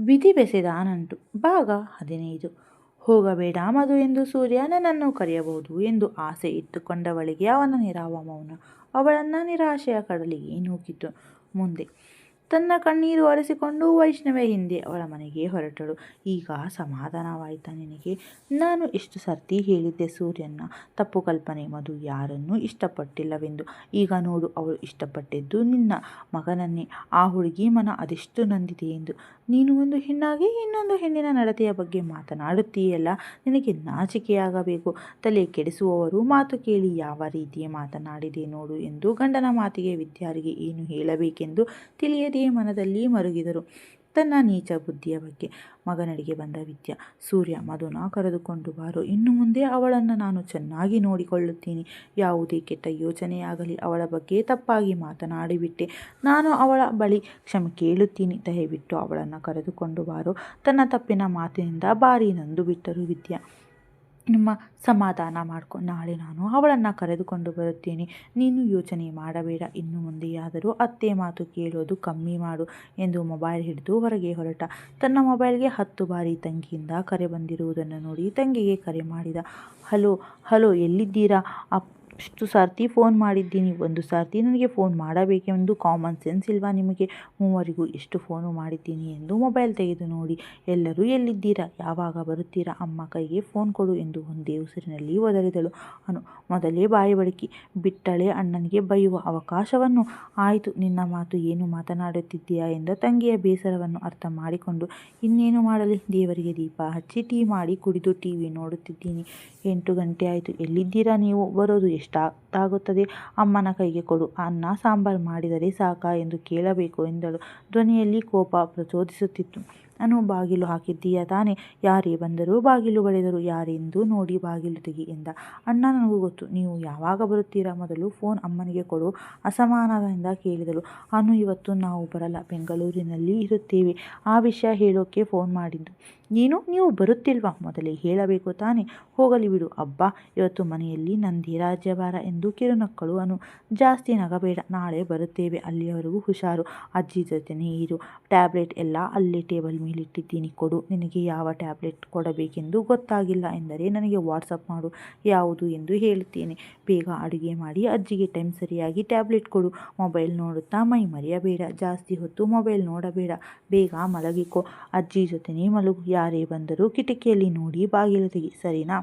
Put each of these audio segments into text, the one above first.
ವಿಧಿ ಬೆಸೆದ ನಂಟು ಭಾಗ 15. ಹೋಗಬೇಡ ಮಧು ಎಂದು ಸೂರ್ಯ ನನ್ನನ್ನು ಕರೆಯಬಹುದು ಎಂದು ಆಸೆ ಇಟ್ಟುಕೊಂಡವಳಿಗೆ ಅವನ ನೀರವ ಮೌನ ಅವಳನ್ನು ನಿರಾಶೆಯ ಕಡಲಿಗೆ ನೂಕಿತು. ಮುಂದೆ ತನ್ನ ಕಣ್ಣೀರು ಒರೆಸಿಕೊಂಡು ವೈಷ್ಣವಿಯ ಹಿಂದೆ ಅವಳ ಮನೆಗೆ ಹೊರಟಳು. ಈಗ ಸಮಾಧಾನವಾಯಿತಾ ನಿನಗೆ? ನಾನು ಎಷ್ಟು ಸರ್ತಿ ಹೇಳಿದ್ದೆ ಸೂರ್ಯನ ತಪ್ಪು ಕಲ್ಪನೆ, ಮಧು ಯಾರನ್ನೂ ಇಷ್ಟಪಟ್ಟಿಲ್ಲವೆಂದು. ಈಗ ನೋಡು, ಅವಳು ಇಷ್ಟಪಟ್ಟಿದ್ದು ನಿನ್ನ ಮಗನನ್ನೇ. ಆ ಹುಡುಗಿ ಮನ ಅದೆಷ್ಟು ನೊಂದಿದೆ ಎಂದು. ನೀನು ಒಂದು ಹೆಣ್ಣಾಗಿ ಇನ್ನೊಂದು ಹೆಣ್ಣಿನ ನಡತೆಯ ಬಗ್ಗೆ ಮಾತನಾಡುತ್ತೀಯಲ್ಲ, ನಿನಗೆ ನಾಚಿಕೆಯಾಗಬೇಕು. ತಲೆ ಕೆಡಿಸುವವರು ಮಾತು ಕೇಳಿ ಯಾವ ರೀತಿ ಮಾತನಾಡಿದೆ ನೋಡು ಎಂದು ಗಂಡನ ಮಾತಿಗೆ ವಿದ್ಯಾರಿಗೆ ಏನು ಹೇಳಬೇಕೆಂದು ತಿಳಿಯದೆ ಮನದಲ್ಲಿ ಮರುಗಿದರು. ತನ್ನ ನೀಚ ಬುದ್ಧಿಯ ಬಗ್ಗೆ ಮಗನಡಿಗೆ ಬಂದ ವಿದ್ಯಾ, ಸೂರ್ಯ, ಮಧುನ ಕರೆದುಕೊಂಡು ಬಾರೋ. ಇನ್ನು ಮುಂದೆ ಅವಳನ್ನು ನಾನು ಚೆನ್ನಾಗಿ ನೋಡಿಕೊಳ್ಳುತ್ತೀನಿ. ಯಾವುದೇ ಕೆಟ್ಟ ಯೋಚನೆಯಾಗಲಿ, ಅವಳ ಬಗ್ಗೆ ತಪ್ಪಾಗಿ ಮಾತನಾಡಿಬಿಟ್ಟೆ, ನಾನು ಅವಳ ಬಳಿ ಕ್ಷಮೆ ಕೇಳುತ್ತೀನಿ. ದಯವಿಟ್ಟು ಅವಳನ್ನು ಕರೆದುಕೊಂಡು ಬಾರೋ. ತನ್ನ ತಪ್ಪಿನ ಮಾತಿನಿಂದ ಭಾರಿ ನೊಂದು ಬಿಟ್ಟರು ವಿದ್ಯಾ. ನಿಮ್ಮ ಸಮಾಧಾನ ಮಾಡ್ಕೊ, ನಾಳೆ ನಾನು ಅವಳನ್ನು ಕರೆದುಕೊಂಡು ಬರುತ್ತೇನೆ. ನೀನು ಯೋಚನೆ ಮಾಡಬೇಡ. ಇನ್ನು ಮುಂದೆಯಾದರೂ ಅತ್ತೆ ಮಾತು ಕೇಳೋದು ಕಮ್ಮಿ ಮಾಡು ಎಂದು ಮೊಬೈಲ್ ಹಿಡಿದು ಹೊರಗೆ ಹೊರಟ. ತನ್ನ ಮೊಬೈಲ್ಗೆ 10 ಬಾರಿ ತಂಗಿಯಿಂದ ಕರೆ ಬಂದಿರುವುದನ್ನು ನೋಡಿ ತಂಗಿಗೆ ಕರೆ ಮಾಡಿದ. ಹಲೋ ಎಲ್ಲಿದ್ದೀರಾ? ಅಷ್ಟು ಸರ್ತಿ ಫೋನ್ ಮಾಡಿದ್ದೀನಿ, ಒಂದು ಸರ್ತಿ ನನಗೆ ಫೋನ್ ಮಾಡಬೇಕೆಂದು ಕಾಮನ್ ಸೆನ್ಸ್ ಇಲ್ವಾ ನಿಮಗೆ? ಮೂವರಿಗೂ ಎಷ್ಟು ಫೋನು ಮಾಡಿದ್ದೀನಿ ಎಂದು ಮೊಬೈಲ್ ತೆಗೆದು ನೋಡಿ. ಎಲ್ಲರೂ ಎಲ್ಲಿದ್ದೀರಾ? ಯಾವಾಗ ಬರುತ್ತೀರಾ? ಅಮ್ಮ ಕೈಗೆ ಫೋನ್ ಕೊಡು ಎಂದು ಒಂದೇ ಉಸಿರಿನಲ್ಲಿ ಒದರಿದಳು ಅನು. ಮೊದಲೇ ಬಾಯಿ ಬಡಕಿ ಬಿಟ್ಟಳೆ ಅಣ್ಣನಿಗೆ ಬೈಯುವ ಅವಕಾಶವನ್ನು. ಆಯಿತು, ನಿನ್ನ ಮಾತು, ಏನು ಮಾತನಾಡುತ್ತಿದ್ದೀಯಾ ಎಂದ ತಂಗಿಯ ಬೇಸರವನ್ನು ಅರ್ಥ ಮಾಡಿಕೊಂಡು, ಇನ್ನೇನು ಮಾಡಲಿ, ದೇವರಿಗೆ ದೀಪ ಹಚ್ಚಿ ಟೀ ಮಾಡಿ ಕುಡಿದು ಟಿವಿ ನೋಡುತ್ತಿದ್ದೀನಿ. 8 ಗಂಟೆ ಆಯಿತು. ಎಲ್ಲಿದ್ದೀರಾ ನೀವು? ಬರೋದು ಎಷ್ಟಾಗುತ್ತದೆ? ಅಮ್ಮನ ಕೈಗೆ ಕೊಡು. ಅನ್ನ ಸಾಂಬಾರು ಮಾಡಿದರೆ ಸಾಕಾ ಎಂದು ಕೇಳಬೇಕು ಎಂದಳು. ಧ್ವನಿಯಲ್ಲಿ ಕೋಪ ಪ್ರಚೋದಿಸುತ್ತಿತ್ತು. ಅನು, ಬಾಗಿಲು ಹಾಕಿದ್ದೀಯಾ ತಾನೆ? ಯಾರೇ ಬಂದರೂ ಬಾಗಿಲು ಬಡಿದರು ಯಾರೆಂದು ನೋಡಿ ಬಾಗಿಲು ತೆಗಿ ಎಂದ. ಅಣ್ಣ, ನನಗೂ ಗೊತ್ತು, ನೀವು ಯಾವಾಗ ಬರುತ್ತೀರಾ? ಮೊದಲು ಫೋನ್ ಅಮ್ಮನಿಗೆ ಕೊಡು ಅಸಮಾಧಾನದಿಂದ ಕೇಳಿದಳು ಅನು. ಇವತ್ತು ನಾವು ಬರಲ್ಲ, ಬೆಂಗಳೂರಿನಲ್ಲಿ ಇರುತ್ತೇವೆ. ಆ ವಿಷಯ ಹೇಳೋಕೆ ಫೋನ್ ಮಾಡಿದ್ದು. ಏನು, ನೀವು ಬರುತ್ತಿಲ್ವಾ? ಮೊದಲೇ ಹೇಳಬೇಕು ತಾನೆ. ಹೋಗಲಿ ಬಿಡು. ಅಬ್ಬಾ, ಇವತ್ತು ಮನೆಯಲ್ಲಿ ನಂದೇ ರಾಜ್ಯಭಾರ ಎಂದು ಕಿರುನಕ್ಕಳು ಅನು. ಜಾಸ್ತಿ ನಗಬೇಡ, ನಾಳೆ ಬರುತ್ತೇವೆ, ಅಲ್ಲಿಯವರೆಗೂ ಹುಷಾರು. ಅಜ್ಜಿ ಜೊತೆನೇ ಇರು. ಟ್ಯಾಬ್ಲೆಟ್ ಎಲ್ಲ ಅಲ್ಲೇ ಟೇಬಲ್ ಮೇಲಿಟ್ಟಿದ್ದೀನಿ, ಕೊಡು. ನಿನಗೆ ಯಾವ ಟ್ಯಾಬ್ಲೆಟ್ ಕೊಡಬೇಕೆಂದು ಗೊತ್ತಾಗಿಲ್ಲ ಎಂದರೆ ನನಗೆ ವಾಟ್ಸಪ್ ಮಾಡು, ಯಾವುದು ಎಂದು ಹೇಳುತ್ತೇನೆ. ಬೇಗ ಅಡುಗೆ ಮಾಡಿ ಅಜ್ಜಿಗೆ ಟೈಮ್ ಸರಿಯಾಗಿ ಟ್ಯಾಬ್ಲೆಟ್ ಕೊಡು. ಮೊಬೈಲ್ ನೋಡುತ್ತಾ ಮೈ ಮರೆಯಬೇಡ. ಜಾಸ್ತಿ ಹೊತ್ತು ಮೊಬೈಲ್ ನೋಡಬೇಡ. ಬೇಗ ಮಲಗಿಕೋ. ಅಜ್ಜಿ ಜೊತೆನೇ ಮಲಗು. ಯಾರೇ ಬಂದರೂ ಕಿಟಕಿಯಲ್ಲಿ ನೋಡಿ ಬಾಗಿಲು ತೆಗಿ, ಸರಿನಾ?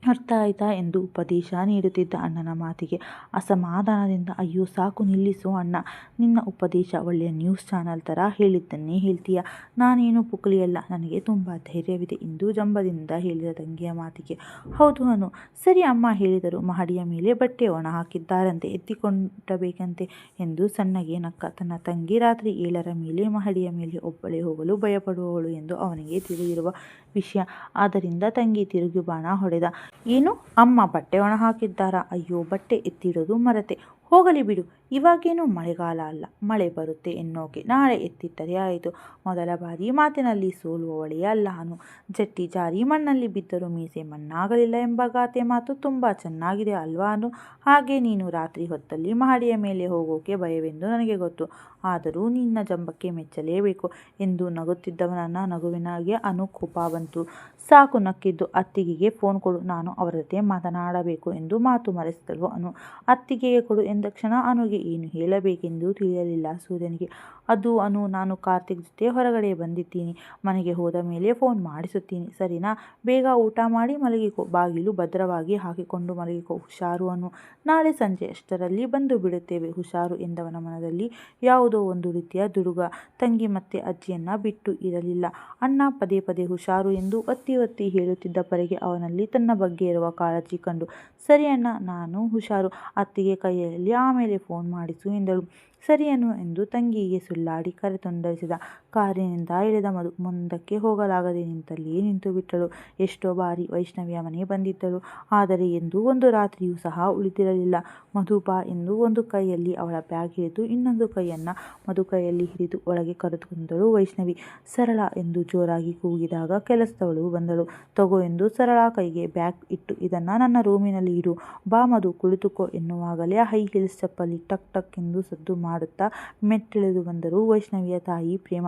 ಅರ್ಥ ಆಯ್ತಾ ಎಂದು ಉಪದೇಶ ನೀಡುತ್ತಿದ್ದ ಅಣ್ಣನ ಮಾತಿಗೆ ಅಸಮಾಧಾನದಿಂದ, ಅಯ್ಯೋ ಸಾಕು ನಿಲ್ಲಿಸು ಅಣ್ಣ, ನಿನ್ನ ಉಪದೇಶ ಒಳ್ಳೆಯ ನ್ಯೂಸ್ ಚಾನಲ್ ಥರ ಹೇಳಿದ್ದನ್ನೇ ಹೇಳ್ತೀಯ. ನಾನೇನು ಪುಕ್ಲಿಯಲ್ಲ, ನನಗೆ ತುಂಬ ಧೈರ್ಯವಿದೆ ಎಂದು ಜಂಬದಿಂದ ಹೇಳಿದ ತಂಗಿಯ ಮಾತಿಗೆ. ಹೌದು ಅನು, ಸರಿ ಅಮ್ಮ ಹೇಳಿದರು. ಮಹಡಿಯ ಮೇಲೆ ಬಟ್ಟೆ ಒಣ ಹಾಕಿದ್ದಾರಂತೆ, ಎತ್ತಿಕೊಂಡಬೇಕಂತೆ ಎಂದು ಸಣ್ಣಗೆ ನಕ್ಕ. ತನ್ನ ತಂಗಿ ರಾತ್ರಿ 7ರ ಮೇಲೆ ಮಹಡಿಯ ಮೇಲೆ ಒಬ್ಬಳೇ ಹೋಗಲು ಭಯಪಡುವವಳು ಎಂದು ಅವನಿಗೆ ತಿಳಿದಿರುವ ವಿಷಯ. ಆದ್ದರಿಂದ ತಂಗಿ ತಿರುಗಿ ಬಾಣ ಹೊಡೆದ. ಏನು, ಅಮ್ಮ ಬಟ್ಟೆ ಒಣ ಹಾಕಿದ್ದಾರಾ? ಅಯ್ಯೋ, ಬಟ್ಟೆ ಎತ್ತಿಡೋದು ಮರೆತೆ. ಹೋಗಲಿ ಬಿಡು, ಇವಾಗೇನು ಮಳೆಗಾಲ ಅಲ್ಲ, ಮಳೆ ಬರುತ್ತೆ ಎನ್ನೋಕೆ ನಾಳೆ ಎತ್ತಿಟ್ಟರೆ ಆಯಿತು. ಮೊದಲ ಬಾರಿ ಮಾತಿನಲ್ಲಿ ಸೋಲುವವಳೇ ಅಲ್ಲ ಅನು. ಜಟ್ಟಿ ಜಾರಿ ಮಣ್ಣಲ್ಲಿ ಬಿದ್ದರೂ ಮೀಸೆ ಮಣ್ಣಾಗಲಿಲ್ಲ ಎಂಬ ಗಾದೆ ಮಾತು ತುಂಬ ಚೆನ್ನಾಗಿದೆ ಅಲ್ವಾ ಅನು? ಹಾಗೆ ನೀನು ರಾತ್ರಿ ಹೊತ್ತಲ್ಲಿ ಮಹಡಿಯ ಮೇಲೆ ಹೋಗೋಕೆ ಭಯವೆಂದು ನನಗೆ ಗೊತ್ತು, ಆದರೂ ನಿನ್ನ ಜಂಬಕ್ಕೆ ಮೆಚ್ಚಲೇಬೇಕು ಎಂದು ನಗುತ್ತಿದ್ದವನನ್ನ ನಗುವಿನಾಗೆ ಅನು ಕೋಪ ಬಂತು. ಸಾಕು ನಕ್ಕಿದ್ದು, ಅತ್ತಿಗೆಗೆ ಫೋನ್ ಕೊಡು, ನಾನು ಅವರ ಜೊತೆ ಮಾತನಾಡಬೇಕು ಎಂದು ಮಾತು ಮರೆಸಿದಳು ಅನು. ಅತ್ತಿಗೆಗೆ ಕೊಡು ಎಂದ ಕ್ಷಣ ಅನುಗೆ ಏನು ಹೇಳಬೇಕೆಂದು ತಿಳಿಯಲಿಲ್ಲ ಸೂರ್ಯನಿಗೆ. ಅದು ಅನು, ನಾನು ಕಾರ್ತಿಕ್ ಜೊತೆ ಹೊರಗಡೆ ಬಂದಿದ್ದೀನಿ, ಮನೆಗೆ ಹೋದ ಮೇಲೆ ಫೋನ್ ಮಾಡಿಸುತ್ತೀನಿ, ಸರಿನಾ? ಬೇಗ ಊಟ ಮಾಡಿ ಮಲಗಿಕೋ. ಬಾಗಿಲು ಭದ್ರವಾಗಿ ಹಾಕಿಕೊಂಡು ಮಲಗಿಕೋ. ಹುಷಾರು ಅನು, ನಾಳೆ ಸಂಜೆ ಅಷ್ಟರಲ್ಲಿ ಬಂದು ಬಿಡುತ್ತೇವೆ. ಹುಷಾರು ಎಂದವನ ಮನದಲ್ಲಿ ಯಾವುದೋ ಒಂದು ರೀತಿಯ ದುಡುಗ. ತಂಗಿ ಮತ್ತೆ ಅಜ್ಜಿಯನ್ನ ಬಿಟ್ಟು ಇರಲಿಲ್ಲ. ಅಣ್ಣ ಪದೇ ಪದೇ ಹುಷಾರು ಎಂದು ಒತ್ತಿ ಒತ್ತಿ ಹೇಳುತ್ತಿದ್ದ ಪರಿಗೆ ಅವನಲ್ಲಿ ತನ್ನ ಬಗ್ಗೆ ಇರುವ ಕಾಳಜಿ ಕಂಡು, ಸರಿ ಅಣ್ಣ, ನಾನು ಹುಷಾರು, ಅತ್ತಿಗೆ ಕೈಯಲ್ಲಿ ಆಮೇಲೆ ಫೋನ್ ಮಾಡಿಸು ಎಂದಳು. ಸರಿ ಅನು ಎಂದು ತಂಗಿಗೆ ಸುಳ್ಳಾಡಿ ಕರೆ ತುಂಡರಿಸಿದ. ಕಾರಿನಿಂದ ಇಳಿದ ಮಧು ಮುಂದಕ್ಕೆ ಹೋಗಲಾಗದೆ ನಿಂತಲ್ಲಿಯೇ ನಿಂತು ಬಿಟ್ಟಳು. ಎಷ್ಟೋ ಬಾರಿ ವೈಷ್ಣವಿಯ ಮನೆ ಬಂದಿದ್ದಳು, ಆದರೆ ಎಂದೂ ಒಂದು ರಾತ್ರಿಯೂ ಸಹ ಉಳಿದಿರಲಿಲ್ಲ. ಮಧು ಬಾ ಎಂದು ಒಂದು ಕೈಯಲ್ಲಿ ಅವಳ ಬ್ಯಾಗ್ ಹಿಡಿದು ಇನ್ನೊಂದು ಕೈಯನ್ನು ಮಧು ಕೈಯಲ್ಲಿ ಹಿಡಿದು ಒಳಗೆ ಕರೆದುಕೊಂಡಳು ವೈಷ್ಣವಿ. ಸರಳ ಎಂದು ಜೋರಾಗಿ ಕೂಗಿದಾಗ ಕೆಲಸದವಳು ಬಂದಳು. ತಗೋ ಎಂದು ಸರಳ ಕೈಗೆ ಬ್ಯಾಗ್ ಇಟ್ಟು, ಇದನ್ನು ನನ್ನ ರೂಮಿನಲ್ಲಿ ಇಡು, ಬಾ ಮಧು ಕುಳಿತುಕೋ ಎನ್ನುವಾಗಲೇ ಹೈ ಹೀಲ್ಸ್ ಚಪ್ಪಲಿ ಟಕ್ ಟಕ್ ಎಂದು ಸದ್ದು ಮಾಡುತ್ತಾ ಮೆಟ್ಟಿಳಿದು ಬಂದರು ವೈಷ್ಣವಿಯ ತಾಯಿ Prema.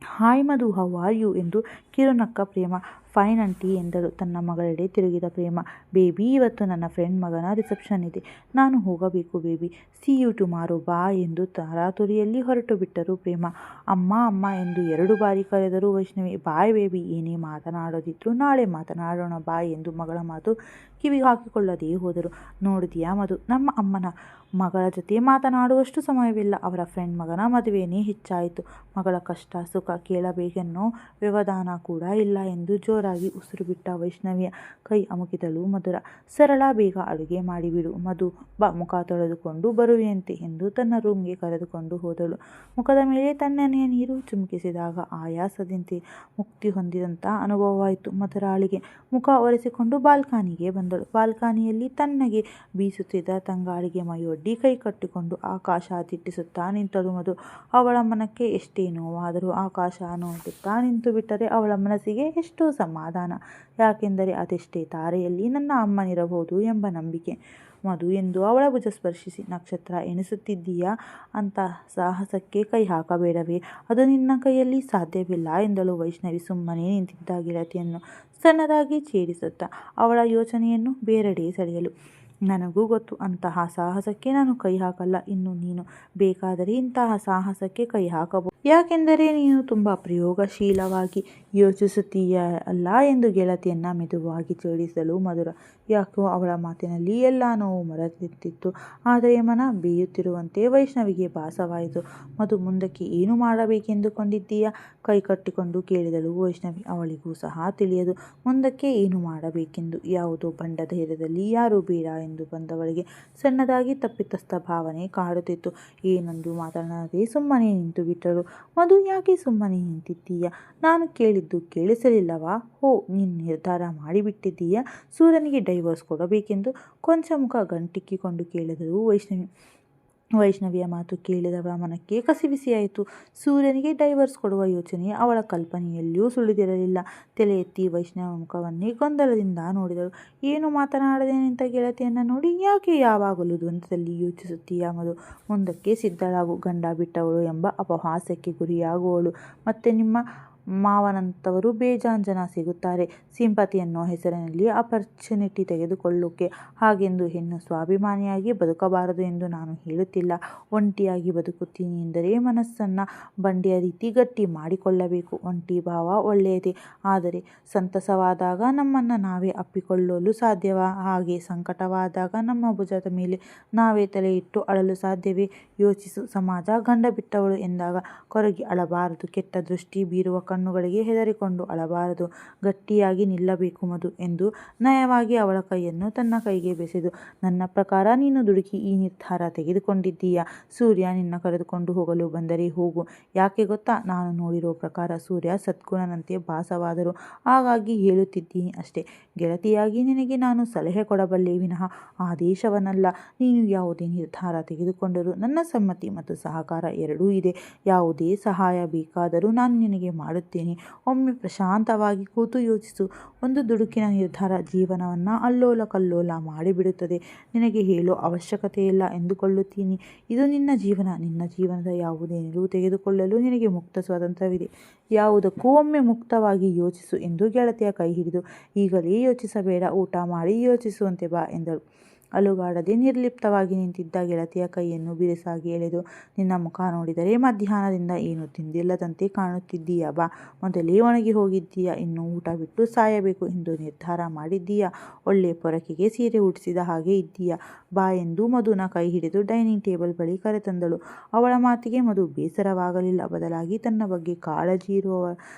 Hi Madhu, how are you ಎಂದು ಕಿರುನಕ್ಕ ಪ್ರೇಮ. ಫೈನ್ ಆಂಟಿ ಎಂದಳು ತನ್ನ ಮಗಳೆಡೆ ತಿರುಗಿದ ಪ್ರೇಮ. ಬೇಬಿ, ಇವತ್ತು ನನ್ನ ಫ್ರೆಂಡ್ ಮಗನ ರಿಸೆಪ್ಷನ್ ಇದೆ, ನಾನು ಹೋಗಬೇಕು ಬೇಬಿ. ಸಿ ಯು ಟುಮಾರೋ ಬಾ ಎಂದು ತರಾತುರಿಯಲ್ಲಿ ಹೊರಟು ಬಿಟ್ಟರು ಪ್ರೇಮ. ಅಮ್ಮ ಅಮ್ಮ ಎಂದು 2 ಬಾರಿ ಕರೆದರು ವೈಷ್ಣವಿ. ಬಾಯ್ ಬೇಬಿ, ಏನೇ ಮಾತನಾಡೋದಿದ್ರು ನಾಳೆ ಮಾತನಾಡೋಣ ಬಾಯ್ ಎಂದು ಮಗಳ ಮಾತು ಕಿವಿಗೆ ಹಾಕಿಕೊಳ್ಳದೇ ಹೋದರು. ನೋಡಿದ್ಯಾ ಮಧು, ನಮ್ಮ ಅಮ್ಮನ ಮಗಳ ಜೊತೆ ಮಾತನಾಡುವಷ್ಟು ಸಮಯವಿಲ್ಲ. ಅವರ ಫ್ರೆಂಡ್ ಮಗನ ಮದುವೆನೇ ಹೆಚ್ಚಾಯಿತು. ಮಗಳ ಕಷ್ಟ ಸುಖ ಕೇಳಬೇಕೆನ್ನೋ ವ್ಯವಧಾನ ಕೂಡ ಇಲ್ಲ ಎಂದು ಜೋರಾಗಿ ಉಸಿರು ಬಿಟ್ಟ ವೈಷ್ಣವಿಯ ಕೈ ಅಮುಕಿದಳು ಮಧುರ. ಸರಳ, ಬೇಗ ಅಡುಗೆ ಮಾಡಿಬಿಡು ಮಧು, ಬಾ ಮುಖ ತೊಳೆದುಕೊಂಡು ಬರುವೆಯಂತೆ ಎಂದು ತನ್ನ ರೂಮ್ಗೆ ಕರೆದುಕೊಂಡು ಹೋದಳು. ಮುಖದ ಮೇಲೆ ತಣ್ಣನೆಯ ನೀರು ಚಿಮುಕಿಸಿದಾಗ ಆಯಾಸದಂತೆ ಮುಕ್ತಿ ಹೊಂದಿದಂಥ ಅನುಭವವಾಯಿತು ಮಧುರಾಳಿಗೆ. ಮುಖ ಒರೆಸಿಕೊಂಡು ಬಾಲ್ಕನಿಗೆ ಬಂದಳು. ಬಾಲ್ಕನಿಯಲ್ಲಿ ತಣ್ಣಗೆ ಬೀಸುತ್ತಿದ್ದ ತಂಗಾಳಿಗೆ ಮೈಯೊಡ್ಡಿ ಕೈ ಕಟ್ಟಿಕೊಂಡು ಆಕಾಶ ದಿಟ್ಟಿಸುತ್ತಾ ನಿಂತಳು ಮಧು. ಅವಳ ಮನಕ್ಕೆ ಎಷ್ಟೇ ನೋವಾದರೂ ಆಕಾಶ ನೋಡುತ್ತಾ ನಿಂತು ಬಿಟ್ಟರೆ ಅವಳ ಮನಸ್ಸಿಗೆ ಎಷ್ಟೋ ಸಮಾಧಾನ. ಯಾಕೆಂದರೆ ಅದೆಷ್ಟೇ ತಾರೆಯಲ್ಲಿ ನನ್ನ ಅಮ್ಮನಿರಬಹುದು ಎಂಬ ನಂಬಿಕೆ. ಮಧು ಎಂದು ಅವಳ ಭುಜ ಸ್ಪರ್ಶಿಸಿ ನಕ್ಷತ್ರ ಎಣಿಸುತ್ತಿದ್ದೀಯಾ? ಅಂತ ಸಾಹಸಕ್ಕೆ ಕೈ ಹಾಕಬೇಡವೇ? ಅದು ನಿನ್ನ ಕೈಯಲ್ಲಿ ಸಾಧ್ಯವಿಲ್ಲ ಎಂದಳು ವೈಷ್ಣವಿ ಸುಮ್ಮನೆ ನಿಂತಿದ್ದ ಗೆಳತಿಯನ್ನು ಸಣ್ಣದಾಗಿ ಛೇಡಿಸುತ್ತಾ ಅವಳ ಯೋಚನೆಯನ್ನು ಬೇರೆಡೆ ಸೆಳೆಯಲು. ನನಗೂ ಗೊತ್ತು, ಅಂತಹ ಸಾಹಸಕ್ಕೆ ನಾನು ಕೈ ಹಾಕಲ್ಲ. ಇನ್ನು ನೀನು ಬೇಕಾದರೆ ಇಂತಹ ಸಾಹಸಕ್ಕೆ ಕೈ ಹಾಕಬಹುದು. ಯಾಕೆಂದರೆ ನೀನು ತುಂಬ ಪ್ರಯೋಗಶೀಲವಾಗಿ ಯೋಚಿಸುತ್ತೀಯ ಅಲ್ಲ ಎಂದು ಗೆಳತಿಯನ್ನ ಮೆದುವಾಗಿ ಛೇಡಿಸಲು ಮಧುರ. ಯಾಕೋ ಅವಳ ಮಾತಿನಲ್ಲಿ ಎಲ್ಲ ನೋವು ಮರೆತಿತ್ತು. ಆದರೆ ಮನ ಬೇಯುತ್ತಿರುವಂತೆ ವೈಷ್ಣವಿಗೆ ಭಾಸವಾಯಿತು. ಮಧು, ಮುಂದಕ್ಕೆ ಏನು ಮಾಡಬೇಕೆಂದುಕೊಂಡಿದ್ದೀಯಾ? ಕೈ ಕಟ್ಟಿಕೊಂಡು ಕೇಳಿದಳು ವೈಷ್ಣವಿ. ಅವಳಿಗೂ ಸಹ ತಿಳಿಯದು ಮುಂದಕ್ಕೆ ಏನು ಮಾಡಬೇಕೆಂದು. ಯಾವುದೋ ಬಂಡ ಧೈರ್ಯದಲ್ಲಿ ಯಾರೂ ಬೇಡ ಎಂದು ಬಂದವಳಿಗೆ ಸಣ್ಣದಾಗಿ ತಪ್ಪಿತಸ್ಥ ಭಾವನೆ ಕಾಡುತ್ತಿತ್ತು. ಏನೊಂದು ಮಾತನಾಡದೆ ಸುಮ್ಮನೆ ನಿಂತು ಬಿಟ್ಟಳು. ಮಧು, ಯಾಕೆ ಸುಮ್ಮನೆ ನಿಂತಿದ್ದೀಯಾ? ನಾನು ಕೇಳಿದ್ದು ಕೇಳಿಸಲಿಲ್ಲವಾ? ಹೋ, ನೀನು ನಿರ್ಧಾರ ಮಾಡಿಬಿಟ್ಟಿದ್ದೀಯಾ ಸೂರ್ಯನಿಗೆ ಡೈವರ್ಸ್ ಕೊಡಬೇಕೆಂದು? ಕೊಂಚ ಮುಖ ಗಂಟಿಕ್ಕಿಕೊಂಡು ಕೇಳಿದಳು ವೈಷ್ಣವಿಯ ಮಾತು ಕೇಳಿದವಳ ಮನಕ್ಕೆ ಕಸಿವಿಸಿಯಾಯಿತು. ಸೂರ್ಯನಿಗೆ ಡೈವರ್ಸ್ ಕೊಡುವ ಯೋಚನೆ ಅವಳ ಕಲ್ಪನೆಯಲ್ಲಿಯೂ ಸುಳಿದಿರಲಿಲ್ಲ. ತಲೆ ಎತ್ತಿ ವೈಷ್ಣವ ಮುಖವನ್ನೇ ಗೊಂದಲದಿಂದ ನೋಡಿದಳು. ಏನು ಮಾತನಾಡದೆ ನಿಂತ ಗೆಳತಿಯನ್ನ ನೋಡಿ, ಯಾಕೆ ಯಾವಾಗಲೂ ದ್ವಂದ್ವದಲ್ಲಿ ಯೋಚಿಸುತ್ತೀಯಾ ಮಧು? ಮುಂದಕ್ಕೆ ಸಿದ್ಧಳಾಗು. ಗಂಡ ಬಿಟ್ಟವಳು ಎಂಬ ಅಪಹಾಸ್ಯಕ್ಕೆ ಗುರಿಯಾಗುವಳು. ಮತ್ತೆ ನಿಮ್ಮ ಮಾವನಂತವರು ಬೇಜಾನ್ ಜನ ಸಿಗುತ್ತಾರೆ ಸಿಂಪತಿ ಅನ್ನೋ ಹೆಸರಿನಲ್ಲಿ ಅಪರ್ಚುನಿಟಿ ತೆಗೆದುಕೊಳ್ಳೋಕೆ. ಹಾಗೆಂದು ಹೆಣ್ಣು ಸ್ವಾಭಿಮಾನಿಯಾಗಿ ಬದುಕಬಾರದು ಎಂದು ನಾನು ಹೇಳುತ್ತಿಲ್ಲ. ಒಂಟಿಯಾಗಿ ಬದುಕುತ್ತೀನಿ ಎಂದರೆ ಮನಸ್ಸನ್ನು ಬಂಡೆಯ ರೀತಿ ಗಟ್ಟಿ ಮಾಡಿಕೊಳ್ಳಬೇಕು. ಒಂಟಿ ಭಾವ ಒಳ್ಳೆಯದೇ, ಆದರೆ ಸಂತಸವಾದಾಗ ನಮ್ಮನ್ನು ನಾವೇ ಅಪ್ಪಿಕೊಳ್ಳಲು ಸಾಧ್ಯವಾ? ಹಾಗೆ ಸಂಕಟವಾದಾಗ ನಮ್ಮ ಭುಜದ ಮೇಲೆ ನಾವೇ ತಲೆ ಇಟ್ಟು ಅಳಲು ಸಾಧ್ಯವೇ? ಯೋಚಿಸು. ಸಮಾಜ ಗಂಡ ಬಿಟ್ಟವಳು ಎಂದಾಗ ಕೊರಗಿ ಅಳಬಾರದು. ಕೆಟ್ಟ ದೃಷ್ಟಿ ಬೀರುವ ಕಣ್ಣುಗಳಿಗೆ ಹೆದರಿಕೊಂಡು ಅಳಬಾರದು. ಗಟ್ಟಿಯಾಗಿ ನಿಲ್ಲಬೇಕು ಮಧು ಎಂದು ನಯವಾಗಿ ಅವಳ ಕೈಯನ್ನು ತನ್ನ ಕೈಗೆ ಬೆಸೆದು, ನನ್ನ ಪ್ರಕಾರ ನೀನು ದುಡುಕಿ ಈ ನಿರ್ಧಾರ ತೆಗೆದುಕೊಂಡಿದ್ದೀಯಾ? ಸೂರ್ಯ ನಿನ್ನ ಕರೆದುಕೊಂಡು ಹೋಗಲು ಬಂದರೆ ಹೋಗು. ಯಾಕೆ ಗೊತ್ತಾ? ನಾನು ನೋಡಿರೋ ಪ್ರಕಾರ ಸೂರ್ಯ ಸದ್ಗುಣನಂತೆ ಭಾಸವಾದರು. ಹಾಗಾಗಿ ಹೇಳುತ್ತಿದ್ದೀನಿ ಅಷ್ಟೇ. ಗೆಳತಿಯಾಗಿ ನಿನಗೆ ನಾನು ಸಲಹೆ ಕೊಡಬಲ್ಲೆ ವಿನಃ ಆದೇಶವನ್ನಲ್ಲ. ನೀನು ಯಾವುದೇ ನಿರ್ಧಾರ ತೆಗೆದುಕೊಂಡರೂ ನನ್ನ ಸಮ್ಮತಿ ಮತ್ತು ಸಹಕಾರ ಎರಡೂ ಇದೆ. ಯಾವುದೇ ಸಹಾಯ ಬೇಕಾದರೂ ನಾನು ನಿನಗೆ ಮಾಡುತ್ತೇನೆ. ಒಮ್ಮೆ ಪ್ರಶಾಂತವಾಗಿ ಕೂತು ಯೋಚಿಸು. ಒಂದು ದುಡುಕಿನ ನಿರ್ಧಾರ ಜೀವನವನ್ನು ಅಲ್ಲೋಲ ಕಲ್ಲೋಲ ಮಾಡಿಬಿಡುತ್ತದೆ. ನಿನಗೆ ಹೇಳೋ ಅವಶ್ಯಕತೆಯಿಲ್ಲ ಎಂದುಕೊಳ್ಳುತ್ತೀನಿ. ಇದು ನಿನ್ನ ಜೀವನ. ನಿನ್ನ ಜೀವನದ ಯಾವುದೇ ನಿಲುವು ತೆಗೆದುಕೊಳ್ಳಲು ನಿನಗೆ ಮುಕ್ತ ಸ್ವಾತಂತ್ರ್ಯವಿದೆ. ಯಾವುದಕ್ಕೂ ಒಮ್ಮೆ ಮುಕ್ತವಾಗಿ ಯೋಚಿಸು ಎಂದು ಗೆಳತಿಯ ಕೈ ಹಿಡಿದು, ಈಗಲೇ ಯೋಚಿಸಬೇಡ, ಊಟ ಮಾಡಿ ಯೋಚಿಸುವಂತೆ ಬಾ ಎಂದಳು. ಅಲುಗಾಡದೆ ನಿರ್ಲಿಪ್ತವಾಗಿ ನಿಂತಿದ್ದ ಗೆಳತಿಯ ಕೈಯನ್ನು ಬಿರುಸಾಗಿ ಎಳೆದು, ನಿನ್ನ ಮುಖ ನೋಡಿದರೆ ಮಧ್ಯಾಹ್ನದಿಂದ ಏನು ತಿಂದಿಲ್ಲದಂತೆ ಕಾಣುತ್ತಿದ್ದೀಯಾ? ಬಾ. ಮೊದಲೇ ಒಣಗಿ ಹೋಗಿದ್ದೀಯಾ? ಇನ್ನು ಊಟ ಬಿಟ್ಟು ಸಾಯಬೇಕು ಎಂದು ನಿರ್ಧಾರ ಮಾಡಿದ್ದೀಯಾ? ಒಳ್ಳೆ ಪೊರಕೆಗೆ ಸೀರೆ ಉಡಿಸಿದ ಹಾಗೆ ಇದ್ದೀಯಾ? ಬಾ ಎಂದು ಮಧುನ ಕೈ ಹಿಡಿದು ಡೈನಿಂಗ್ ಟೇಬಲ್ ಬಳಿ ಕರೆತಂದಳು. ಅವಳ ಮಾತಿಗೆ ಮಧು ಬೇಸರವಾಗಲಿಲ್ಲ. ಬದಲಾಗಿ ತನ್ನ ಬಗ್ಗೆ ಕಾಳಜಿ ಇರುವ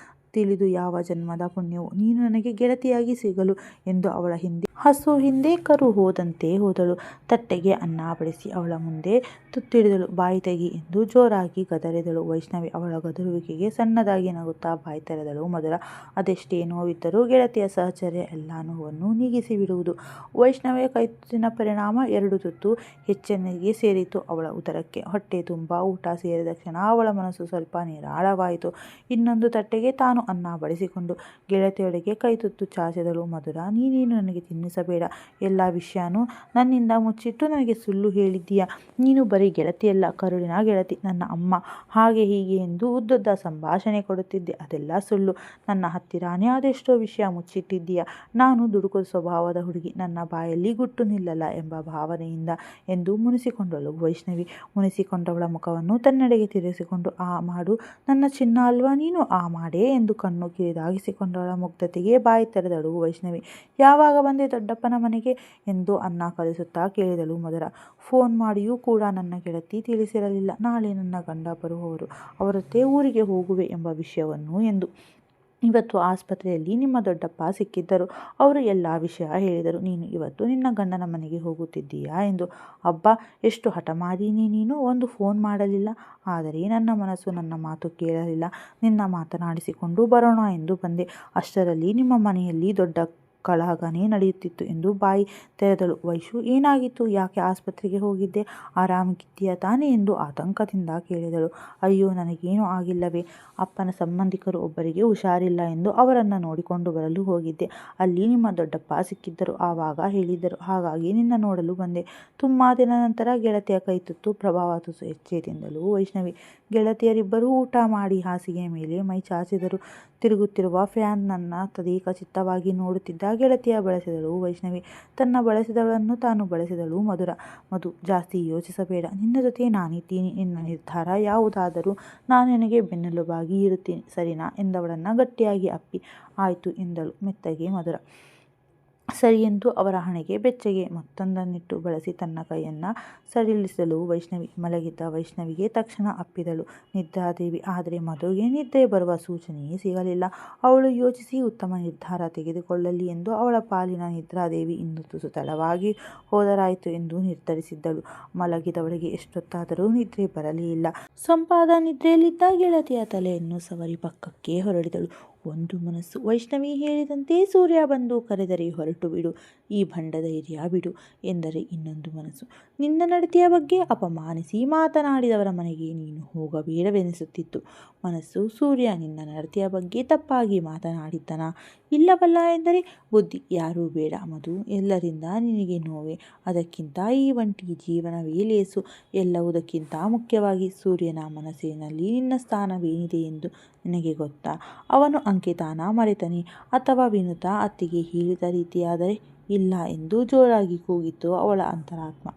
ತಿಳಿದು, ಯಾವ ಜನ್ಮದ ಪುಣ್ಯವು ನೀನು ನನಗೆ ಗೆಳತಿಯಾಗಿ ಸಿಗಲು ಎಂದು ಅವಳ ಹಿಂದೆ ಕರು ಹೋದಂತೆ ಹೋದಳು. ತಟ್ಟೆಗೆ ಅನ್ನ ಬಡಿಸಿ ಅವಳ ಮುಂದೆ ತುತ್ತಿಡಿದಳು. ಬಾಯಿ ತೆಗಿ ಎಂದು ಜೋರಾಗಿ ಗದರಿದಳು ವೈಷ್ಣವಿ. ಅವಳ ಗದರುವಿಕೆಗೆ ಸಣ್ಣದಾಗಿ ನಗುತ್ತಾ ಬಾಯಿ ತೆರೆದಳು ಮಧುರ. ಅದೆಷ್ಟೇ ನೋವಿದ್ದರೂ ಗೆಳತಿಯ ಸಹಚರ್ಯ ಎಲ್ಲ ನೋವನ್ನು ನೀಗಿಸಿ ಬಿಡುವುದು. ವೈಷ್ಣವಿಯ ಕೈತುತ್ತಿನ ಪರಿಣಾಮ 2 ತುತ್ತು ಹೆಚ್ಚೆನೆಗೆ ಸೇರಿತು ಅವಳ ಉದರಕ್ಕೆ. ಹೊಟ್ಟೆ ತುಂಬ ಊಟ ಸೇರಿದ ಕ್ಷಣ ಅವಳ ಮನಸ್ಸು ಸ್ವಲ್ಪ ನಿರಾಳವಾಯಿತು. ಇನ್ನೊಂದು ತಟ್ಟೆಗೆ ತಾನು ತಾನು ಅನ್ನ ಬಡಿಸಿಕೊಂಡು ಗೆಳತಿಯೊಳಗೆ ಕೈತುತ್ತು ಚಾಚಿದಳು ಮಧುರ. ನೀನೇನು ನನಗೆ ತಿನ್ನಿಸಬೇಡ, ಎಲ್ಲ ವಿಷಯನೂ ನನ್ನಿಂದ ಮುಚ್ಚಿಟ್ಟು ನನಗೆ ಸುಳ್ಳು ಹೇಳಿದ್ದೀಯಾ. ನೀನು ಬರೀ ಗೆಳತಿಯಲ್ಲ, ಕರುಳಿನ ಗೆಳತಿ, ನನ್ನ ಅಮ್ಮ, ಹಾಗೆ ಹೀಗೆ ಎಂದು ಉದ್ದುದ್ದ ಸಂಭಾಷಣೆ ಕೊಡುತ್ತಿದ್ದೆ. ಅದೆಲ್ಲ ಸುಳ್ಳು. ನನ್ನ ಹತ್ತಿರಾನೇ ಅದೆಷ್ಟೋ ವಿಷಯ ಮುಚ್ಚಿಟ್ಟಿದ್ದೀಯಾ. ನಾನು ದುಡುಕು ಸ್ವಭಾವದ ಹುಡುಗಿ, ನನ್ನ ಬಾಯಲ್ಲಿ ಗುಟ್ಟು ನಿಲ್ಲಲ್ಲ ಎಂಬ ಭಾವನೆಯಿಂದ ಎಂದು ಮುನಿಸಿಕೊಂಡಳು ವೈಷ್ಣವಿ. ಮುನಿಸಿಕೊಂಡವಳ ಮುಖವನ್ನು ತನ್ನೆಡೆಗೆ ತಿರುಗಿಸಿಕೊಂಡು, ಆ ಮಾಡು ನನ್ನ ಚಿನ್ನ ಅಲ್ವಾ ನೀನು, ಆ ಮಾಡೇ ಎಂದು ಕಣ್ಣು ಕಿರಿದಾಗಿಸಿಕೊಂಡವಳ ಮುಗ್ಧತೆಗೆ ಬಾಯಿ ತೆರೆದಳು ವೈಷ್ಣವಿ. ಯಾವಾಗ ಬಂದೆ ದೊಡ್ಡಪ್ಪನ ಮನೆಗೆ ಎಂದು ಅನ್ನ ಕಲಿಸುತ್ತಾ ಕೇಳಿದಳು ಮಧುರ. ಫೋನ್ ಮಾಡಿಯೂ ಕೂಡ ನನ್ನ ಗೆಳತಿ ತಿಳಿಸಿರಲಿಲ್ಲ ನಾಳೆ ನನ್ನ ಗಂಡ ಬರುವವರು, ಅವರೊತ್ತೇ ಊರಿಗೆ ಹೋಗುವೆ ಎಂಬ ವಿಷಯವನ್ನು ಎಂದು. ಇವತ್ತು ಆಸ್ಪತ್ರೆಯಲ್ಲಿ ನಿಮ್ಮ ದೊಡ್ಡಪ್ಪ ಸಿಕ್ಕಿದ್ದರು. ಅವರು ಎಲ್ಲ ವಿಷಯ ಹೇಳಿದರು. ನೀನು ಇವತ್ತು ನಿನ್ನ ಗಂಡನ ಮನೆಗೆ ಹೋಗುತ್ತಿದ್ದೀಯಾ ಎಂದು. ಅಬ್ಬಾ, ಎಷ್ಟು ಹಠಮಾರಿನೇ ನೀನು, ಒಂದು ಫೋನ್ ಮಾಡಲಿಲ್ಲ. ಆದರೆ ನನ್ನ ಮನಸ್ಸು ನನ್ನ ಮಾತು ಕೇಳಲಿಲ್ಲ. ನಿನ್ನ ಮಾತನಾಡಿಸಿಕೊಂಡು ಬರೋಣ ಎಂದು ಬಂದೆ. ಅಷ್ಟರಲ್ಲಿ ನಿಮ್ಮ ಮನೆಯಲ್ಲಿ ದೊಡ್ಡ ಕಳಗನೆ ನಡೆಯುತ್ತಿತ್ತು ಎಂದು ಬಾಯಿ ತೆರೆದಳು ವೈಶು. ಏನಾಗಿತ್ತು, ಯಾಕೆ ಆಸ್ಪತ್ರೆಗೆ ಹೋಗಿದ್ದೆ, ಆರಾಮಾಗಿದ್ದೀಯಾ ತಾನೇ ಎಂದು ಆತಂಕದಿಂದ ಕೇಳಿದಳು. ಅಯ್ಯೋ, ನನಗೇನೂ ಆಗಿಲ್ಲವೇ, ಅಪ್ಪನ ಸಂಬಂಧಿಕರು ಒಬ್ಬರಿಗೆ ಹುಷಾರಿಲ್ಲ ಎಂದು ಅವರನ್ನು ನೋಡಿಕೊಂಡು ಬರಲು ಹೋಗಿದ್ದೆ. ಅಲ್ಲಿ ನಿಮ್ಮ ದೊಡ್ಡಪ್ಪ ಸಿಕ್ಕಿದ್ದರು, ಆವಾಗ ಹೇಳಿದ್ದರು, ಹಾಗಾಗಿ ನಿನ್ನ ನೋಡಲು ಬಂದೆ. ತುಂಬ ದಿನ ನಂತರ ಗೆಳತಿಯ ಕೈತುತ್ತು ಪ್ರಭಾವ ತುಸು ಹೆಚ್ಚೇ ತಿಂದಳು ವೈಷ್ಣವಿ. ಗೆಳತಿಯರಿಬ್ಬರೂ ಊಟ ಮಾಡಿ ಹಾಸಿಗೆಯ ಮೇಲೆ ಮೈ ಚಾಚಿದರು. ತಿರುಗುತ್ತಿರುವ ಫ್ಯಾನನ್ನ ತದೇಕಚಿತ್ತವಾಗಿ ನೋಡುತ್ತಿದ್ದ ಗೆಳತಿಯ ಬಳಸಿದಳು ವೈಷ್ಣವಿ. ತನ್ನ ಬಳಸಿದವಳನ್ನು ತಾನು ಬಳಸಿದಳು ಮಧುರ. ಮಧು, ಜಾಸ್ತಿ ಯೋಚಿಸಬೇಡ, ನಿನ್ನ ಜೊತೆ ನಾನಿದ್ದೀನಿ. ನಿನ್ನ ನಿರ್ಧಾರ ಯಾವುದಾದರೂ ನಾನು ನಿನಗೆ ಬೆನ್ನೆಲುಬಾಗಿ ಇರುತ್ತೀನಿ, ಸರಿನಾ ಎಂದವಳನ್ನು ಗಟ್ಟಿಯಾಗಿ ಅಪ್ಪಿ. ಆಯಿತು ಎಂದಳು ಮೆತ್ತಗೆ ಮಧುರ. ಸರಿ ಎಂದು ಅವರ ಹಣೆಗೆ ಬೆಚ್ಚಗೆ ಮತ್ತೊಂದನ್ನಿಟ್ಟು ಬಳಸಿ ತನ್ನ ಕೈಯನ್ನು ಸಡಿಲಿಸಿದಳು ವೈಷ್ಣವಿ. ಮಲಗಿದ್ದ ವೈಷ್ಣವಿಗೆ ತಕ್ಷಣ ಅಪ್ಪಿದಳು ನಿದ್ರಾದೇವಿ. ಆದರೆ ಮಧುಗೆ ನಿದ್ರೆ ಬರುವ ಸೂಚನೆಯೇ ಸಿಗಲಿಲ್ಲ. ಅವಳು ಯೋಚಿಸಿ ಉತ್ತಮ ನಿರ್ಧಾರ ತೆಗೆದುಕೊಳ್ಳಲಿ ಎಂದು ಅವಳ ಪಾಲಿನ ನಿದ್ರಾದೇವಿ ಇನ್ನು ತುಸು ತಡವಾಗಿ ಹೋದರಾಯಿತು ಎಂದು ನಿರ್ಧರಿಸಿದ್ದಳು. ಮಲಗಿದವಳಿಗೆ ಎಷ್ಟೊತ್ತಾದರೂ ನಿದ್ರೆ ಬರಲೇ ಇಲ್ಲ. ಸಂಪಾದ ನಿದ್ರೆಯಲ್ಲಿದ್ದ ಗೆಳತಿಯ ತಲೆಯನ್ನು ಸವರಿ ಪಕ್ಕಕ್ಕೆ ಹೊರಡಿದಳು. ಒಂದು ಮನಸ್ಸು ವೈಷ್ಣವಿ ಹೇಳಿದಂತೆ ಸೂರ್ಯ ಬಂದು ಕರೆದರೆ ಹೊರಟು ಬಿಡು, ಈ ಭಂಡ ಧೈರ್ಯ ಬಿಡು ಎಂದರೆ ಇನ್ನೊಂದು ಮನಸ್ಸು ನಿನ್ನ ನಡತೆಯ ಬಗ್ಗೆ ಅಪಮಾನಿಸಿ ಮಾತನಾಡಿದವರ ಮನೆಗೆ ನೀನು ಹೋಗಬೇಡವೆನಿಸುತ್ತಿತ್ತು. ಮನಸ್ಸು ಸೂರ್ಯ ನಿನ್ನ ನಡತೆಯ ಬಗ್ಗೆ ತಪ್ಪಾಗಿ ಮಾತನಾಡಿದ್ದನಾ, ಇಲ್ಲವಲ್ಲ ಎಂದರೆ ಬುದ್ಧಿ. ಯಾರೂ ಬೇಡ ಮಧು, ಎಲ್ಲರಿಂದ ನಿನಗೆ ನೋವೆ, ಅದಕ್ಕಿಂತ ಈ ಒಂಟಿ ಜೀವನವೇ ಲೇಸು. ಎಲ್ಲವುದಕ್ಕಿಂತ ಮುಖ್ಯವಾಗಿ ಸೂರ್ಯನ ಮನಸ್ಸಿನಲ್ಲಿ ನಿನ್ನ ಸ್ಥಾನವೇನಿದೆ ಎಂದು ನಿನಗೆ ಗೊತ್ತಾ? ಅವನು ಅಂಕಿತಾನ ಮರೆತನೇ, ಅಥವಾ ವಿನುತಾ ಅತ್ತಿಗೆ ಹೇಳಿದ ರೀತಿಯಾದರೆ? ಇಲ್ಲ ಎಂದು ಜೋರಾಗಿ ಕೂಗಿತು ಅವಳ ಅಂತರಾತ್ಮ.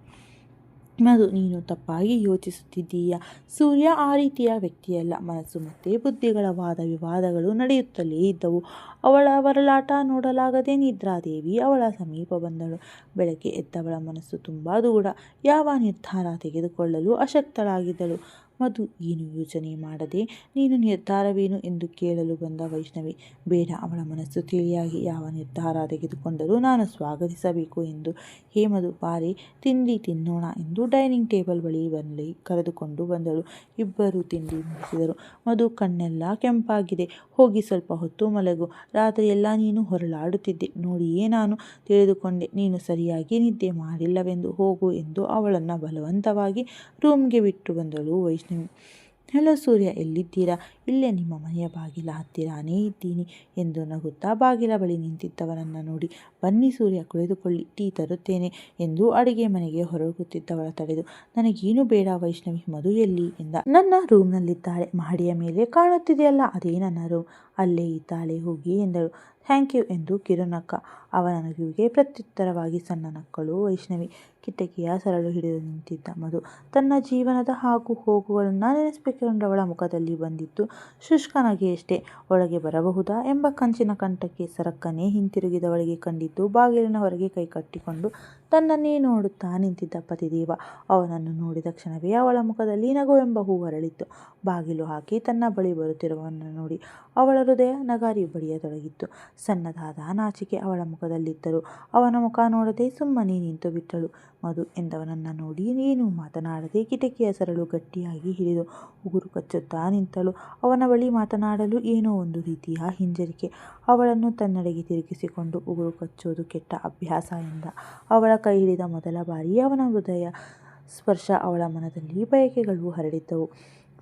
ಮಧು, ನೀನು ತಪ್ಪಾಗಿ ಯೋಚಿಸುತ್ತಿದ್ದೀಯಾ. ಸೂರ್ಯ ಆ ರೀತಿಯ ವ್ಯಕ್ತಿಯಲ್ಲ. ಮನಸ್ಸು ಮತ್ತು ಬುದ್ಧಿಗಳ ವಾದ ವಿವಾದಗಳು ನಡೆಯುತ್ತಲೇ ಇದ್ದವು. ಅವಳ ಬರಲಾಟ ನೋಡಲಾಗದೆ ನಿದ್ರಾದೇವಿ ಅವಳ ಸಮೀಪ ಬಂದಳು. ಬೆಳಗ್ಗೆ ಎದ್ದವಳ ಮನಸ್ಸು ತುಂಬ ದೂಡ, ಯಾವ ನಿರ್ಧಾರ ತೆಗೆದುಕೊಳ್ಳಲು ಅಶಕ್ತಳಾಗಿದ್ದಳು. ಮಧು, ಏನು ಯೋಚನೆ ಮಾಡದೆ ನೀನು ನಿರ್ಧಾರವೇನು ಎಂದು ಕೇಳಲು ಬಂದ ವೈಷ್ಣವಿ. ಬೇಡ, ಅವಳ ಮನಸ್ಸು ತಿಳಿಯಾಗಿ ಯಾವ ನಿರ್ಧಾರ ತೆಗೆದುಕೊಂಡರೂ ನಾನು ಸ್ವಾಗತಿಸಬೇಕು ಎಂದು. ಹೇ ಮಧು, ಬಾರೆ ತಿಂಡಿ ತಿನ್ನೋಣ ಎಂದು ಡೈನಿಂಗ್ ಟೇಬಲ್ ಬಳಿ ಕರೆದುಕೊಂಡು ಬಂದಳು. ಇಬ್ಬರು ತಿಂಡಿ ಮುಗಿಸಿದರು. ಮಧು, ಕಣ್ಣೆಲ್ಲ ಕೆಂಪಾಗಿದೆ, ಹೋಗಿ ಸ್ವಲ್ಪ ಹೊತ್ತು ಮಲಗು. ರಾತ್ರಿಯೆಲ್ಲ ನೀನು ಹೊರಳಾಡುತ್ತಿದ್ದೆ, ನೋಡಿಯೇ ನಾನು ತಿಳಿದುಕೊಂಡೆ ನೀನು ಸರಿಯಾಗಿ ನಿದ್ದೆ ಮಾಡಿಲ್ಲವೆಂದು. ಹೋಗು ಎಂದು ಅವಳನ್ನು ಬಲವಂತವಾಗಿ ರೂಮ್ಗೆ ಬಿಟ್ಟು ಬಂದಳು ವೈಷ್ಣವಿ. ಹಲೋ ಸೂರ್ಯ, ಎಲ್ಲಿದ್ದೀರಾ? ಇಲ್ಲೇ ನಿಮ್ಮ ಮನೆಯ ಬಾಗಿಲ ಹತ್ತಿರಾನೇ ಇದ್ದೀನಿ ಎಂದು ನಗುತ್ತಾ ಬಾಗಿಲ ಬಳಿ ನಿಂತಿದ್ದವನನ್ನು ನೋಡಿ, ಬನ್ನಿ ಸೂರ್ಯ, ಕುಳಿತುಕೊಳ್ಳಿ, ಟೀ ತರುತ್ತೇನೆ ಎಂದು ಅಡುಗೆ ಮನೆಗೆ ಹೊರಡುತ್ತಿದ್ದವಳ ತಡೆದು, ನನಗೇನು ಬೇಡ ವೈಷ್ಣವಿ. ಮಧು ಎಲ್ಲಿ ಎಂದ. ನನ್ನ ರೂಮ್ನಲ್ಲಿದ್ದಾಳೆ, ಮಹಡಿಯ ಮೇಲೆ ಕಾಣುತ್ತಿದೆಯಲ್ಲ, ಅದೇ ನನ್ನ ರೂಮ್, ಅಲ್ಲೇ ಇದ್ದಾಳೆ, ಹೋಗಿ ಎಂದಳು. ಥ್ಯಾಂಕ್ ಯು ಎಂದು ಕಿರುನಕ್ಕ. ಅವನ ನಗುವಿಗೆ ಪ್ರತ್ಯುತ್ತರವಾಗಿ ಸಣ್ಣ ನಕ್ಕಳು ವೈಷ್ಣವಿ. ಕಿಟಕಿಯ ಸರಳು ಹಿಡಿದು ನಿಂತಿದ್ದ ಮಧು ತನ್ನ ಜೀವನದ ಹಾಗೂ ಹೋಗುಗಳನ್ನು ನೆನೆಸಿಕೊಂಡವಳ ಮುಖದಲ್ಲಿ ಬಂದಿದ್ದು ಶುಷ್ಕ ನಗೆಯಷ್ಟೇ. ಒಳಗೆ ಬರಬಹುದಾ ಎಂಬ ಕಂಚಿನ ಕಂಠಕ್ಕೆ ಸರಕ್ಕನೆ ಹಿಂತಿರುಗಿದವಳಿಗೆ ಕಂಡಿದ್ದು ಬಾಗಿಲಿನ ಹೊರಗೆ ಕೈ ಕಟ್ಟಿಕೊಂಡು ತನ್ನನ್ನೇ ನೋಡುತ್ತಾ ನಿಂತಿದ್ದ ಪತಿದೇವ. ಅವನನ್ನು ನೋಡಿದ ಕ್ಷಣವೇ ಅವಳ ಮುಖದಲ್ಲಿ ನಗುವೆಂಬ ಹೂ ಅರಳಿತ್ತು. ಬಾಗಿಲು ಹಾಕಿ ತನ್ನ ಬಳಿ ಬರುತ್ತಿರುವವನನ್ನು ನೋಡಿ ಅವಳ ಹೃದಯ ನಗಾರಿ ಬಡಿಯತೊಡಗಿತ್ತು. ಸಣ್ಣದಾದ ನಾಚಿಕೆ ಅವಳ ಮುಖದಲ್ಲಿದ್ದರೂ ಅವನ ಮುಖ ನೋಡದೆ ಸುಮ್ಮನೆ ನಿಂತು ಬಿಟ್ಟಳು. ಮಧು ಎಂದವನನ್ನು ನೋಡಿ ಏನೂ ಮಾತನಾಡದೆ ಕಿಟಕಿಯ ಸರಳು ಗಟ್ಟಿಯಾಗಿ ಹಿಡಿದು ಉಗುರು ಕಚ್ಚುತ್ತಾ ನಿಂತಳು. ಅವನ ಬಳಿ ಮಾತನಾಡಲು ಏನೋ ಒಂದು ರೀತಿಯ ಹಿಂಜರಿಕೆ. ಅವಳನ್ನು ತನ್ನೆಡೆಗೆ ತಿರುಗಿಸಿಕೊಂಡು ಉಗುರು ಕಚ್ಚೋದು ಕೆಟ್ಟ ಅಭ್ಯಾಸ ಎಂದ. ಅವಳ ಕೈ ಹಿಡಿದ ಮೊದಲ ಬಾರಿ ಅವನ ಹೃದಯ ಸ್ಪರ್ಶ ಅವಳ ಮನದಲ್ಲಿ ಬಯಕೆಗಳು ಹರಡಿದ್ದವು.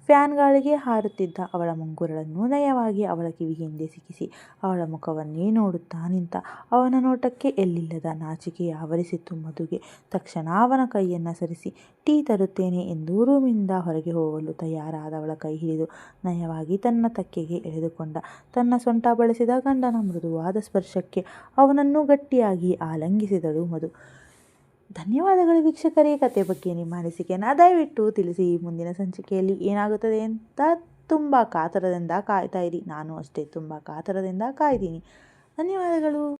ಫ್ಯಾನ್ ಗಾಳಿಗೆ ಹಾರುತ್ತಿದ್ದ ಅವಳ ಮುಂಗುರಳನ್ನು ನಯವಾಗಿ ಅವಳ ಕಿವಿ ಹಿಂದೆ ಸಿಕ್ಕಿಸಿ ಅವಳ ಮುಖವನ್ನೇ ನೋಡುತ್ತಾ ನಿಂತ. ಅವನ ನೋಟಕ್ಕೆ ಎಲ್ಲಿಲ್ಲದ ನಾಚಿಕೆ ಆವರಿಸಿತ್ತು ಮಧುಗೆ. ತಕ್ಷಣ ಅವನ ಕೈಯನ್ನು ಸರಿಸಿ ಟೀ ತರುತ್ತೇನೆ ಎಂದು ರೂಮಿನಿಂದ ಹೊರಗೆ ಹೋಗಲು ತಯಾರಾದವಳ ಕೈ ಹಿಡಿದು ನಯವಾಗಿ ತನ್ನ ತಕ್ಕೆಗೆ ಎಳೆದುಕೊಂಡ. ತನ್ನ ಸೊಂಟ ಬಳಸಿದ ಗಂಡನ ಮೃದುವಾದ ಸ್ಪರ್ಶಕ್ಕೆ ಅವನನ್ನು ಗಟ್ಟಿಯಾಗಿ ಆಲಂಗಿಸಿದಳು ಮಧು. ಧನ್ಯವಾದಗಳು ವೀಕ್ಷಕರೇ. ಕತೆ ಬಗ್ಗೆ ನಿಮ್ಮ ಅನಿಸಿಕೆಯನ್ನು ದಯವಿಟ್ಟು ತಿಳಿಸಿ. ಮುಂದಿನ ಸಂಚಿಕೆಯಲ್ಲಿ ಏನಾಗುತ್ತದೆ ಅಂತ ತುಂಬ ಕಾತರದಿಂದ ಕಾಯ್ತಾ ಇರಿ. ನಾನು ಅಷ್ಟೇ ತುಂಬ ಕಾತರದಿಂದ ಕಾಯ್ತೀನಿ. ಧನ್ಯವಾದಗಳು.